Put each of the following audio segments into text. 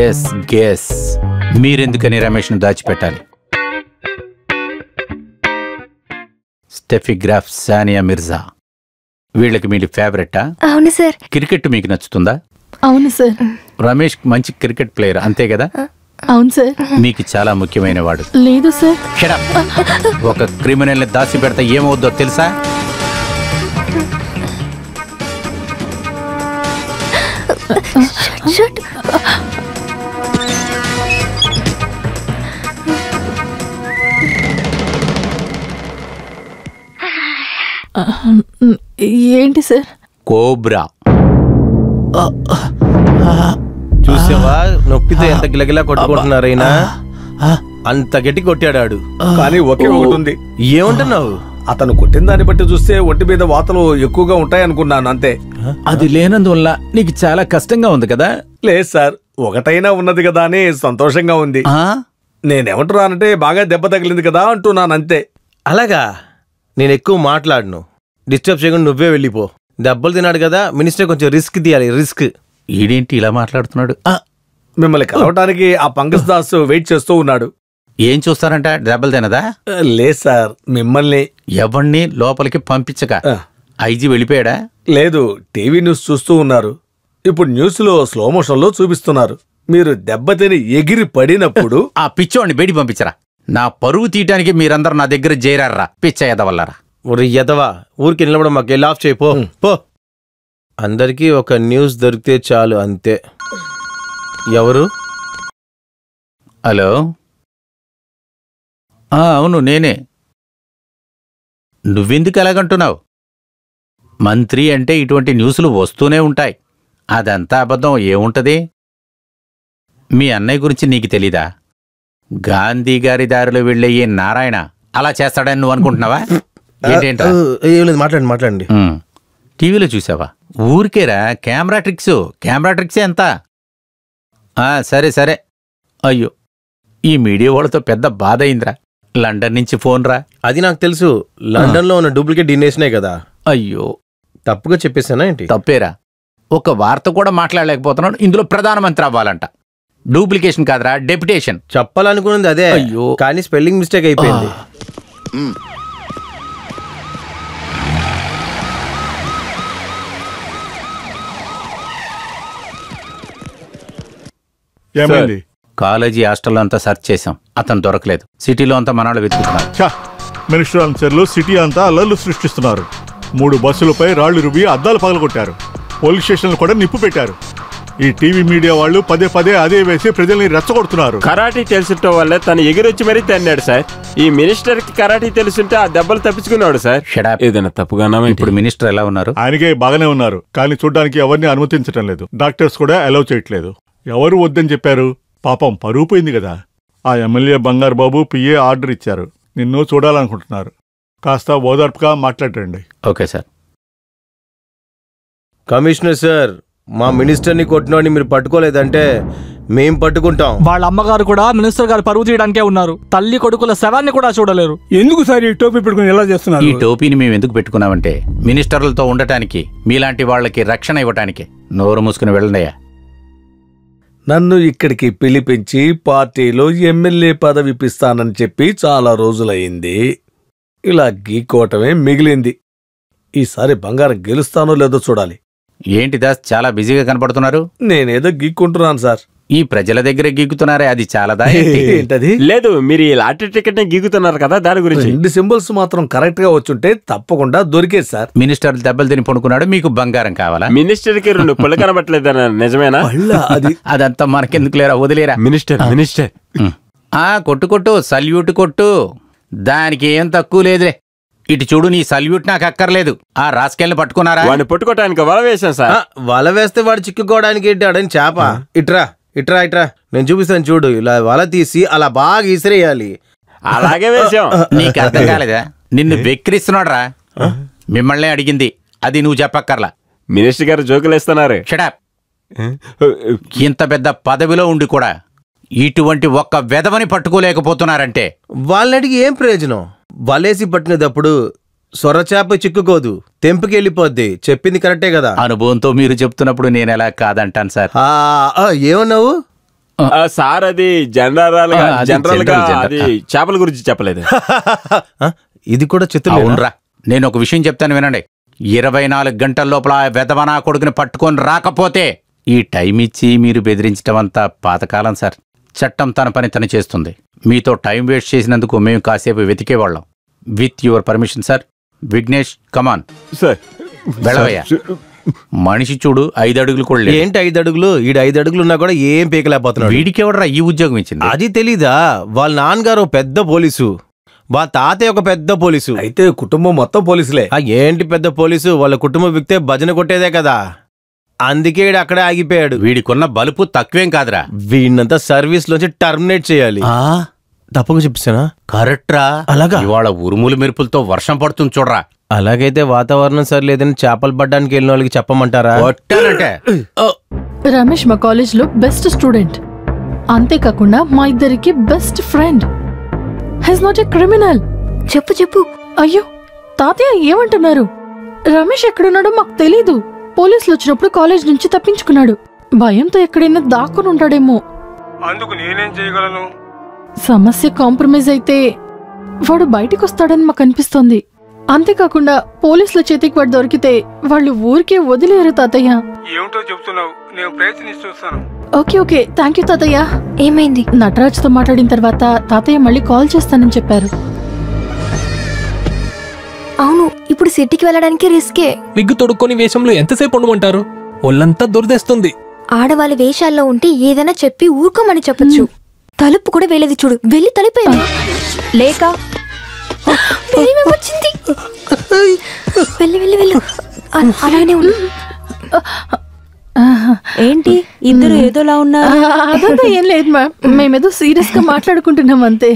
Yes guess. మీరెందుకని రమేష్ను దాచిపెట్టాలి? స్టెఫిగ్రాఫ్, సానియా మిర్జా వీళ్ళకి మీరు ఫేవరెటా? అవును సార్. క్రికెట్ మీకు నచ్చుతుందా? అవును సార్. రమేష్ మంచి క్రికెట్ ప్లేయర్ అంతే కదా? అవును సార్. మీకు చాలా ముఖ్యమైన వాడు. లేదు సార్. Shut up. ఒక క్రిమినల్ని దాచి పెడితే ఏమవుద్దో తెలుసా? ఏంటి సార్? కోబ్రా. చూసావా నొప్పితో ఎంత గిలగిలా కొట్టుకుంటున్నారైనా? అంత గట్టి కొట్టాడాడు. కానీ ఒకే ఒకటి ఉంది. ఏమంటున్నావు? అతను కొట్టిన దాన్ని బట్టి చూస్తే ఒంటి మీద వాతలు ఎక్కువగా ఉంటాయనుకున్నాను అంతే. అది లేనందువల్ల నీకు చాలా కష్టంగా ఉంది కదా? లేదు సార్, ఒకటైనా ఉన్నది కదా అని సంతోషంగా ఉంది. నేనేమంటున్నానంటే బాగా దెబ్బ తగిలింది కదా అంటున్నాను అంతే. అలాగా? నేను ఎక్కువ మాట్లాడను, డిస్టర్బ్ చేయకుండా నువ్వే వెళ్ళిపో. దెబ్బలు తిన్నాడు కదా, మినిస్టర్ కొంచెం రిస్క్ తీయాలి. రిస్క్. ఈడేంటి ఇలా మాట్లాడుతున్నాడు? మిమ్మల్ని కలవటానికి ఆ పంకజ్ దాస్ వెయిట్ చేస్తూ ఉన్నాడు. ఏం చూస్తారంట? దెబ్బలు తినదా? లేదు సార్, మిమ్మల్ని. ఎవరిని లోపలికి పంపించక ఐజీ వెళ్ళిపోయాడా? లేదు, టీవీ న్యూస్ చూస్తూ ఉన్నారు. ఇప్పుడు న్యూస్ లో స్లో మోషన్ లో చూపిస్తున్నారు. మీరు దెబ్బతిని ఎగిరి పడినప్పుడు ఆ పిచ్చోడిని బయటికి పంపించరా. నా పరువు తీయటానికి మీరందరూ నా దగ్గర చేరారా పిచ్చ ఎదవల్లారా. ఒరి ఎదవా, ఊరికి నిలబడం మాకు వెళ్ళి ఆఫ్ చేయిపో పో. అందరికీ ఒక న్యూస్ దొరికితే చాలు అంతే. ఎవరు? హలో, అవును నేనే. నువ్వెందుకు ఎలాగంటున్నావు? మంత్రి అంటే ఇటువంటి న్యూస్లు వస్తూనే ఉంటాయి. అదంతా అబద్ధం ఏముంటది? మీ అన్నయ్య గురించి నీకు తెలీదా? గాంధీ గారి దారిలో వెళ్ళే ఈ నారాయణ అలా చేస్తాడని నువ్వు అనుకుంటున్నావా? ఏంటేంటా? మాట్లాడండి మాట్లాడండి. టీవీలో చూసావా? ఊరికేరా, కెమెరా ట్రిక్సే ఎంత. సరే సరే. అయ్యో, ఈ మీడియా వాళ్ళతో పెద్ద బాధ అయిందిరా. లండన్ నుంచి ఫోన్ రా. అది నాకు తెలుసు. లండన్ లో ఉన్న డూప్లికేట్ డినేషనే కదా. అయ్యో, తప్పుగా చెప్పేసానా ఏంటి? తప్పేరా. ఒక వార్త కూడా మాట్లాడలేకపోతున్నాడు. ఇందులో ప్రధానమంత్రి అవ్వాలంట. డూప్లికేషన్ కాదురా, డెప్యుటేషన్. చెప్పాలనుకున్నది అదే. అయ్యో, కానీ స్పెల్లింగ్ మిస్టేక్ అయిపోయింది. ఏమైంది? కాలేజీ హాస్టల్లో అంతా సెర్చ్ చేశాం, అతను దొరకలేదు. సిటీలో అంతా మనాళ్ళు వెతుకుతున్నారు. మినిస్టర్ అనుచరులు సిటీ అంతా అల్లర్లు సృష్టిస్తున్నారు. 3 బస్సులపై రాళ్లు రుబ్బి అద్దాలు పగలగొట్టారు. పోలీస్ స్టేషన్లు కూడా నిప్పు పెట్టారు. ఈ టీవీ మీడియా వాళ్ళు పదే పదే అదే వేసి ప్రజల్ని రెచ్చగొడుతున్నారు. కరాటీ తెలుసుంటే వల్లే తను ఎగిరొచ్చి మరీ తన్నాడు సార్. ఈ మినిస్టర్ కి కరాటీ తెలుసుంటే ఆ దెబ్బలు తప్పించుకున్నాడు సార్. ఏదైనా తప్పుగా ఇప్పుడు మినిస్టర్ ఎలా ఉన్నారు? ఆయనకే బాగానే ఉన్నారు, కానీ చూడ్డానికి ఎవరిని అనుమతించడం లేదు. డాక్టర్స్ కూడా అలౌ చేయట్లేదు. ఎవరు వద్దని చెప్పారు? పాపం పరువు పోయింది కదా. ఆ ఎమ్మెల్యే బంగారు బాబు పిఏ ఆర్డర్ ఇచ్చారు. నిన్ను చూడాలనుకుంటున్నారు. కాస్త ఓదార్పుగా మాట్లాడండి. Okay sir. కమిషనర్ సార్, మా మినిస్టర్ని కొట్టినోడిని మీరు పట్టుకోలేదంటే మేం పట్టుకుంటాం. వాళ్ళ అమ్మగారు కూడా మినిస్టర్ గారు పరువు తీయడానికే ఉన్నారు. తల్లి కొడుకుల శవాన్ని కూడా చూడలేరు. ఎందుకు సార్ ఈ టోపీ పెట్టుకుని ఎలా చేస్తున్నారు? ఈ టోపీని మేము ఎందుకు పెట్టుకున్నామంటే మినిస్టర్లతో ఉండటానికి, మీలాంటి వాళ్ళకి రక్షణ ఇవ్వటానికి. నోరు మూసుకుని వెళ్ళండియా. నన్ను ఇక్కడికి పిలిపించి పార్టీలో ఎమ్మెల్యే పదవి ఇప్పిస్తానని చెప్పి చాలా రోజులయ్యింది. ఇలా గీకోవటమే మిగిలింది. ఈసారి బంగారం గెలుస్తానో లేదో చూడాలి. ఏంటి దాస్, చాలా బిజీగా కనపడుతున్నారు? నేనేదో గీక్కుంటున్నాను సార్. ఈ ప్రజల దగ్గర గీకుతున్నారే, అది చాలాదా? ఏంటది? లేదు, మీరు ఈ లాటరీ టికెట్ ని గీకుతున్నారు కదా, దాని గురించి. 2 సింబల్స్ మాత్రం కరెక్ట్ గా వచ్చుంటే తప్పకుండా దొరికేది సార్. మినిస్టర్ దెబ్బలు తిని పడుకున్నాడు, మీకు బంగారం కావాలా? మినిస్టర్ కి 2 పళ్ళు కనబట్టలేదన్న నిజమేనా? అదంతా మనకెందుకు లేరా, వదిలేరా. మినిస్టర్ కొట్టు సల్యూట్ కొట్టు, దానికి ఏం తక్కువ లేదులే. ఇటు చూడు, నీ సల్యూట్ నాకు అక్కర్లేదు. ఆ రాస్కెల్ని పట్టుకున్నారా? వాడిని పట్టుకోవడానికి వల వేశాను సార్. వల వేస్తే వాడు చిక్కుకోవడానికి ఏంటాడని చేప. ఇట్రా ఇట్రా ఇట్రా, నేను చూపిస్తాను చూడు. ఇలా వల తీసి అలా బాగా ఇసిరేయాలి. అలాగే వేసాం. నీకు అర్థం కాలేదా? నిన్ను వెక్కిరిస్తున్నాడు రా. మిమ్మల్ని అడిగింది, అది నువ్వు చెప్పక్కర్లా. మినిస్టర్ గారు జోకులేస్తున్నారు. షడప్. ఇంత పెద్ద పదవిలో ఉండి కూడా ఇటువంటి ఒక్క వెధవని పట్టుకోలేకపోతున్నారంటే వాళ్ళని అడిగి ఏం ప్రయోజనం? వలేసి పట్టినప్పుడు సొరచేప చిక్కుకోదు, తెంపుకి వెళ్ళిపోద్ది. చెప్పింది కరెక్టే కదా. అనుభవంతో మీరు చెప్తున్నప్పుడు నేను ఎలా కాదంటాను సార్. ఏమన్నావు? సార్ అది జనరల్ గా అది చేపల గురించి చెప్పలేదు. ఇది కూడా చిత్రం. అవునరా, నేను ఒక విషయం చెప్తాను వినండి. 24 గంటల లోపల ఆ వెధవనా కొడుకుని పట్టుకొని రాకపోతే ఈ టైం ఇచ్చి మీరు బెదిరించటం అంతా పాతకాలం సార్. చట్టం తన పని తను చేస్తుంది. మీతో టైం వేస్ట్ చేసినందుకు మేము కాసేపు వెతికేవాళ్ళం. With your permission sir. Vignesh come on sir. వెళ్ళవయ్యా. మనిషి చూడు 5 అడుగులు కూడా లేడు. ఏంటి 5 అడుగులు? 5 అడుగులు ఉన్నా కూడా ఏం పీకలేకపోతున్నాడు. వీడికి ఎవడరా ఈ ఉద్యోగం ఇచ్చింది? అది తెలీదా? వాళ్ళ నాన్నగారు పెద్ద పోలీసు, వాళ్ళ తాతయ్య ఒక పెద్ద పోలీసు. అయితే కుటుంబం మొత్తం పోలీసులే. ఏంటి పెద్ద పోలీసు? వాళ్ళ కుటుంబం విక్తే భజన కొట్టేదే కదా. అందుకే వీడు అక్కడే ఆగిపోయాడు. వీడికున్న బలుపు తక్కువేం కాదురా. వీడినంతా సర్వీస్ లోంచి టర్మినేట్ చేయాలి. తప్పక చెప్పానా? కరెక్ట్రా. అలాగా? ఇవాళ ఉరుములు మెరుపులతో వర్షం పడుతుంది చూడరా. అలాగైతే వాతావరణం సరిలేదని చేపలు పడ్డానికి వెళ్ళిన వాళ్ళకి చెప్పమంటారా? రమేష్ మా కాలేజ్ లో బెస్ట్ స్టూడెంట్, అంతేకాకుండా మా ఇద్దరికి best friend. He's not a criminal. చెప్పు చెప్పు. అయ్యో తాతయ్య ఏమంటున్నారు? రమేష్ ఎక్కడున్నాడో మాకు తెలీదు. పోలీసులు వచ్చినప్పుడు కాలేజ్ నుంచి తప్పించుకున్నాడు. భయంతో ఎక్కడైనా దాక్కుని ఉంటాడేమో. అందుకు నేనేం చేయగలను? సమస్య కాంప్రమైజ్ అయితే వాడు బయటికి వస్తాడని మాకు అనిపిస్తోంది. అంతేకాకుండా పోలీసుల చేతికి వాడు దొరికితే వాళ్ళు ఊరికే వదిలేరు తాతయ్య. ఏమిటో చెప్తున్నావు? నేను ప్రయత్నించి చూస్తాను. ఓకే ఓకే, థ్యాంక్ యూ తాతయ్య. ఏమైంది? నటరాజ్తో మాట్లాడిన తర్వాత తాతయ్య మళ్ళీ కాల్ చేస్తానని చెప్పారు. అవును, ఇప్పుడు సిటీకి వెళ్ళడానికి రిస్కే. విగ్గు తొడుక్కొని వేషంలో ఎంతసేపు ఉండమంటారు? ఒళ్ళంతా దురదేస్తుంది. ఆడవాళ్ళ వేషాల్లో ఉంటే ఏదైనా చెప్పి ఊరుకోమని చెప్పొచ్చు. తలుపు కూడా వేలేదు చూడు. వెళ్ళి తలుపేది లేక వచ్చింది. వెళ్ళి వెళ్ళి వెళ్ళు. అలానే ఉండు. ఏంటి ఇద్దరు ఏదోలా ఉన్నారు? అదంతా ఏం లేదు మ్యామ్, మేమేదో సీరియస్ గా మాట్లాడుకుంటున్నాం అంతే.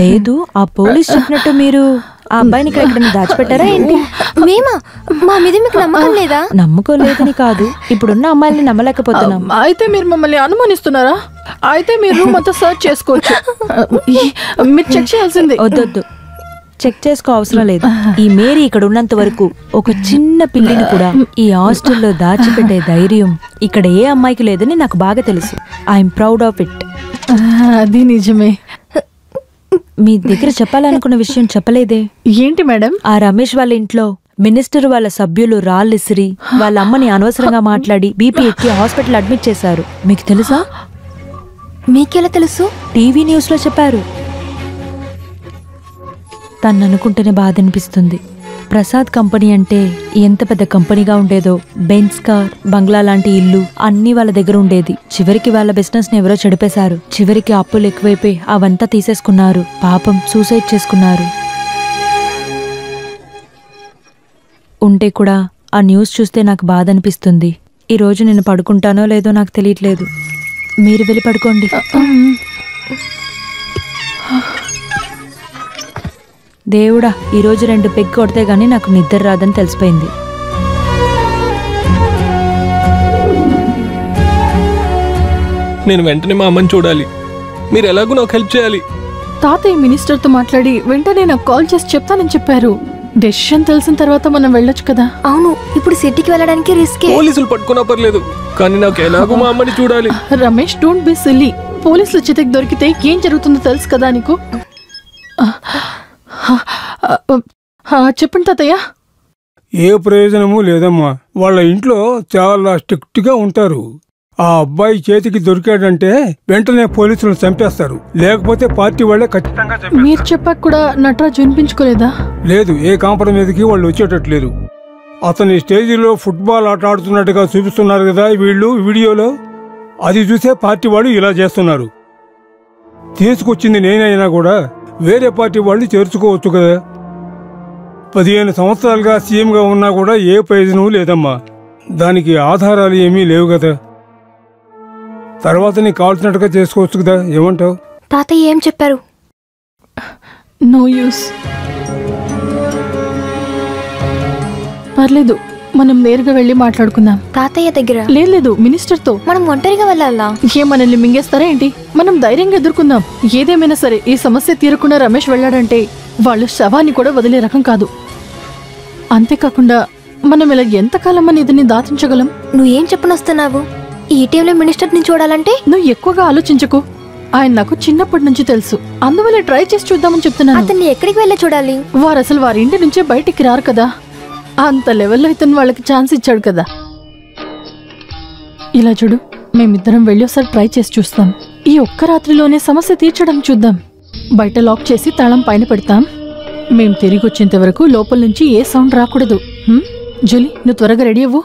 లేదు, ఆ పోలీస్ చెప్పినట్టు మీరు ఆ అబ్బాయిని ఎక్కడైనా దాచిపెట్టారా ఏంటి? మేమా? మా మీద మీకు నమ్మకం లేదా? నమ్మకం లేదని కాదు, ఇప్పుడున్న అమ్మాయిల్ని నమ్మలేకపోతున్నాం. అయితే మీరు మమ్మల్ని అనుమానిస్తున్నారా? అయితే మీరు రూమ్ అంతా సర్చ్ చేసుకోవచ్చు. మీరు చెక్ చేయాల్సిందే. వద్దొద్దు, చెక్ చేసుకో అవసరం లేదు. ఈ మేరీ ఇక్కడ ఉన్నంత వరకు ఒక చిన్న పిల్లిని కూడా ఈ హాస్టల్లో దాచిపెట్టే ధైర్యం ఇక్కడ ఏ అమ్మాయికి లేదని నాకు బాగా తెలుసు. I'm proud of it. అది నిజమే. మీ దగ్గర చెప్పాలనుకున్న విషయం చెప్పలేదే. ఏంటి మేడం? ఆ రమేష్ వాళ్ళ ఇంట్లో మినిస్టర్ వాళ్ళ సభ్యులు రాళ్ళిసిరి వాళ్ళ అమ్మని అనవసరంగా మాట్లాడి బీపీ ఎక్కి హాస్పిటల్ అడ్మిట్ చేశారు. మీకు తెలుసా? మీకెలా తెలుసు? టీవీ న్యూస్ లో చెప్పారు. తను అనుకుంటేనే బాధ అనిపిస్తుంది. ప్రసాద్ కంపెనీ అంటే ఎంత పెద్ద కంపెనీగా ఉండేదో. బెంజ్ కార్, బంగ్లా లాంటి ఇల్లు అన్నీ వాళ్ళ దగ్గర ఉండేది. చివరికి వాళ్ళ బిజినెస్ ని ఎవరో చెడిపేశారు. చివరికి అప్పులు ఎక్కువైపోయి అవంతా తీసేసుకున్నారు. పాపం సూసైడ్ చేసుకున్నారు. ఉంటే కూడా ఆ న్యూస్ చూస్తే నాకు బాధ అనిపిస్తుంది. ఈ రోజు నేను పడుకుంటానో లేదో నాకు తెలియట్లేదు. మీరు వెళ్ళి పడుకోండి. దేవుడా, ఈరోజు 2 పెగ్ కొడితే గానీ నాకు నిద్ర రాదని తెలిసిపోయింది. నేను వెంటనే మా అమ్మని చూడాలి. మీరు ఎలాగో నాకు హెల్ప్ చేయాలి. తాతయ్య మినిస్టర్తో మాట్లాడి వెంటనే నాకు కాల్ చేసి చెప్తానని చెప్పారు. డెసిషన్ తెలిసిన తర్వాత మనం వెళ్ళొచ్చు కదా. అవును, ఇప్పుడు సిటీకి వెళ్ళడానికి రిస్కే. పోలీసులు పట్టుకున్నా పర్లేదు, కానీ నాకు ఎలాగో మా అమ్మని చూడాలి. Ramesh, don't be silly. పోలీసుల చేతికి దొరికితే ఏం జరుగుతుందో తెలుసు కదా నీకు. చెప్పండి తాతయ్య. ఏ ప్రయోజనము లేదమ్మా. వాళ్ళ ఇంట్లో చాలా స్ట్రిక్ట్ గా ఉంటారు. ఆ అబ్బాయి చేతికి దొరికాడంటే వెంటనే పోలీసులు చంపేస్తారు. లేకపోతే పార్టీ వాళ్ళే ఖచ్చితంగా చంపేస్తారు. మీరు చెప్పాక కూడా నటరాజ్ వినిపించుకోలేదా? లేదు, ఏ కాంప్రమైజ్కి వాళ్ళు వచ్చేటట్లేదు. అతని స్టేజీలో ఫుట్బాల్ ఆట ఆడుతున్నట్టుగా చూపిస్తున్నారు కదా వీళ్ళు వీడియోలో. అది చూసే పార్టీ వాళ్ళు ఇలా చేస్తున్నారు. తీసుకొచ్చింది నేనైనా కూడా వేరే పార్టీ వాళ్ళు చేర్చుకోవచ్చు కదా. 15 సంవత్సరాలుగా సీఎంగా ఉన్నా కూడా ఏ ప్రయోజనం లేదమ్మా. దానికి ఆధారాలు ఏమీ లేవు కదా. తర్వాత నీకు కావాల్సినట్టుగా చేసుకోవచ్చు కదా. ఏమంటావు? తాతయ్య ఏం చెప్పారు? No use. పర్లేదు, మనం నేరుగా వెళ్ళి మాట్లాడుకుందాం. తాతయ్య దగ్గర? లేదు, మినిస్టర్తో. మనం ఒంటరిగా వెళ్ళాలా? ఏ మనల్ని మింగేస్తారా ఏంటి? మనం ధైర్యంగా ఎదుర్కొందాం. ఏదేమైనా సరే ఈ సమస్య తీరకుండా రమేష్ వెళ్ళాడంటే వాళ్ళు శవాన్ని కూడా వదిలే రకం కాదు. అంతేకాకుండా మనం ఇలా ఎంతకాలం మన ఇదని దాచించగలం? నువ్వేం చెప్పనొస్తున్నావు? ఈ టైంలో మినిస్టర్ని చూడాలంటే నువ్వు ఎక్కువగా ఆలోచించకు. ఆయన నాకు చిన్నప్పటి నుంచి తెలుసు, అందువల్ల ట్రై చేసి చూద్దామని చెప్తున్నాను. అతన్ని ఎక్కడికి వెళ్ళి చూడాలి? వారు అసలు వారి ఇంటి నుంచే బయటికి రారు కదా. అంత లెవెల్లో ఇతను వాళ్ళకి ఛాన్స్ ఇచ్చాడు కదా. ఇలా చూడు, మేమిద్దరం వెళ్ళి ఒకసారి ట్రై చేసి చూస్తాం. ఈ ఒక్క రాత్రిలోనే సమస్య తీర్చడం చూద్దాం. బయట లాక్ చేసి తాళం పైన పెడతాం. మేం తిరిగి వచ్చేంత వరకు లోపల నుంచి ఏ సౌండ్ రాకూడదు. జూలీ, నువ్వు త్వరగా రెడీ అవ్వు.